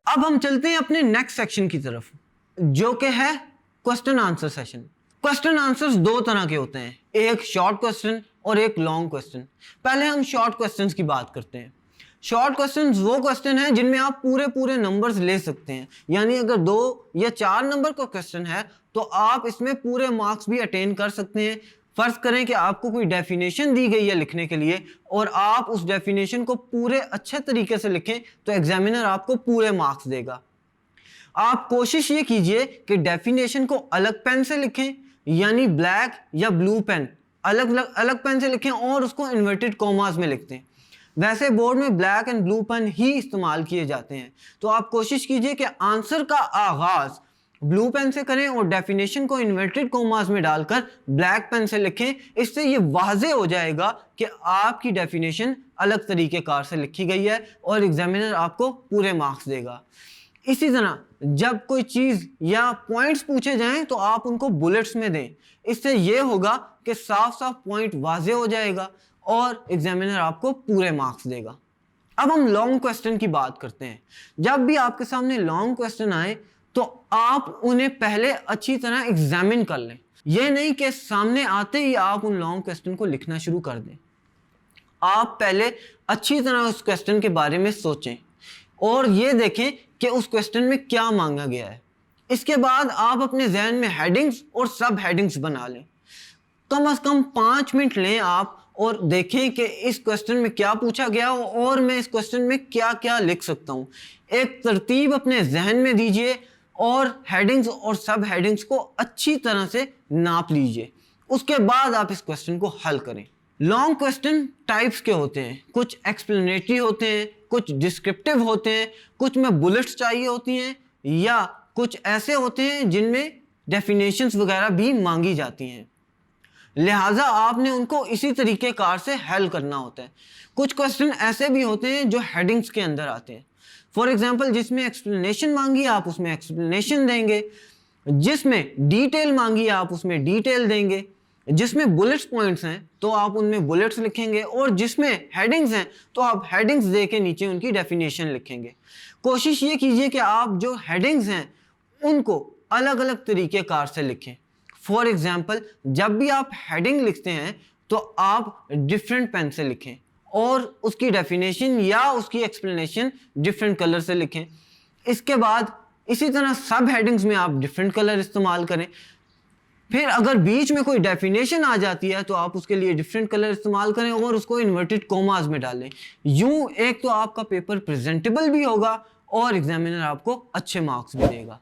अब हम चलते हैं अपने नेक्स्ट सेक्शन की तरफ, जो कि है question answer session. Question answers दो तरह के होते हैं, एक शॉर्ट क्वेश्चन और एक लॉन्ग क्वेश्चन। पहले हम शॉर्ट क्वेश्चंस की बात करते हैं। शॉर्ट क्वेश्चंस वो क्वेश्चन है जिनमें आप पूरे नंबर्स ले सकते हैं, यानी अगर 2 या 4 नंबर का क्वेश्चन है तो आप इसमें पूरे मार्क्स भी अटेन कर सकते हैं। फर्ज करें कि आपको कोई डेफिनेशन दी गई है लिखने के लिए और आप उस डेफिनेशन को पूरे अच्छे तरीके से लिखें तो एग्जामिनर आपको पूरे मार्क्स देगा। आप कोशिश ये कीजिए कि डेफिनेशन को अलग पेन से लिखें, यानी ब्लैक या ब्लू पेन, अलग पेन से लिखें और उसको इन्वर्टेड कॉमास में लिखते हैं। वैसे बोर्ड में ब्लैक एंड ब्लू पेन ही इस्तेमाल किए जाते हैं, तो आप कोशिश कीजिए कि आंसर का आगाज ब्लू पेन से करें और डेफिनेशन को इन्वर्टेड कॉमास में डालकर ब्लैक पेन से लिखें। इससे ये वाज़े हो जाएगा कि आपकी डेफिनेशन अलग तरीके कार से लिखी गई है और एग्जामिनर आपको पूरे मार्क्स देगा। इसी तरह जब कोई चीज़ या पॉइंट्स पूछे जाएं तो आप उनको बुलेट्स में दें। इससे ये होगा कि साफ साफ पॉइंट वाज़े हो जाएगा और एग्जामिनर आपको पूरे मार्क्स देगा। अब हम लॉन्ग क्वेश्चन की बात करते हैं। जब भी आपके सामने लॉन्ग क्वेश्चन आए तो आप उन्हें पहले अच्छी तरह एग्जामिन कर लें। यह नहीं कि सामने आते ही आप उन लॉन्ग क्वेश्चन को लिखना शुरू कर दें। आप पहले अच्छी तरह उस क्वेश्चन के बारे में सोचें और ये देखें कि उस क्वेश्चन में क्या मांगा गया है। इसके बाद आप अपने जहन में हेडिंग्स और सब हेडिंग्स बना लें। कम से कम 5 मिनट लें आप और देखें कि इस क्वेश्चन में क्या पूछा गया और मैं इस क्वेश्चन में क्या क्या लिख सकता हूँ। एक तरतीब अपने जहन में दीजिए और हेडिंग्स और सब हेडिंग्स को अच्छी तरह से नाप लीजिए। उसके बाद आप इस क्वेश्चन को हल करें। लॉन्ग क्वेश्चन टाइप्स के होते हैं, कुछ एक्सप्लेनेटरी होते हैं, कुछ डिस्क्रिप्टिव होते हैं, कुछ में बुलेट्स चाहिए होती हैं या कुछ ऐसे होते हैं जिनमें डेफिनेशंस वगैरह भी मांगी जाती हैं। लिहाजा आपने उनको इसी तरीके कार से हल करना होता है। कुछ क्वेश्चन ऐसे भी होते हैं जो हेडिंग्स के अंदर आते हैं। फॉर एग्जांपल जिसमें एक्सप्लेनेशन मांगी आप उसमें एक्सप्लेनेशन देंगे, जिसमें डिटेल मांगी आप उसमें डिटेल देंगे, जिसमें बुलेट्स पॉइंट्स हैं तो आप उनमें बुलेट्स लिखेंगे और जिसमें हेडिंग्स हैं तो आप हेडिंग्स दे के नीचे उनकी डेफिनेशन लिखेंगे। कोशिश ये कीजिए कि आप जो हेडिंग्स हैं उनको अलग अलग तरीके कार से लिखें। फॉर एग्जाम्पल जब भी आप हेडिंग लिखते हैं तो आप डिफरेंट पेन से लिखें और उसकी डेफिनेशन या उसकी एक्सप्लेनेशन डिफरेंट कलर से लिखें। इसके बाद इसी तरह सब हेडिंग्स में आप डिफरेंट कलर इस्तेमाल करें। फिर अगर बीच में कोई डेफिनेशन आ जाती है तो आप उसके लिए डिफरेंट कलर इस्तेमाल करें और उसको इन्वर्टेड कॉमास में डालें। यूं एक तो आपका पेपर प्रेजेंटेबल भी होगा और एग्जामिनर आपको अच्छे मार्क्स भी देगा।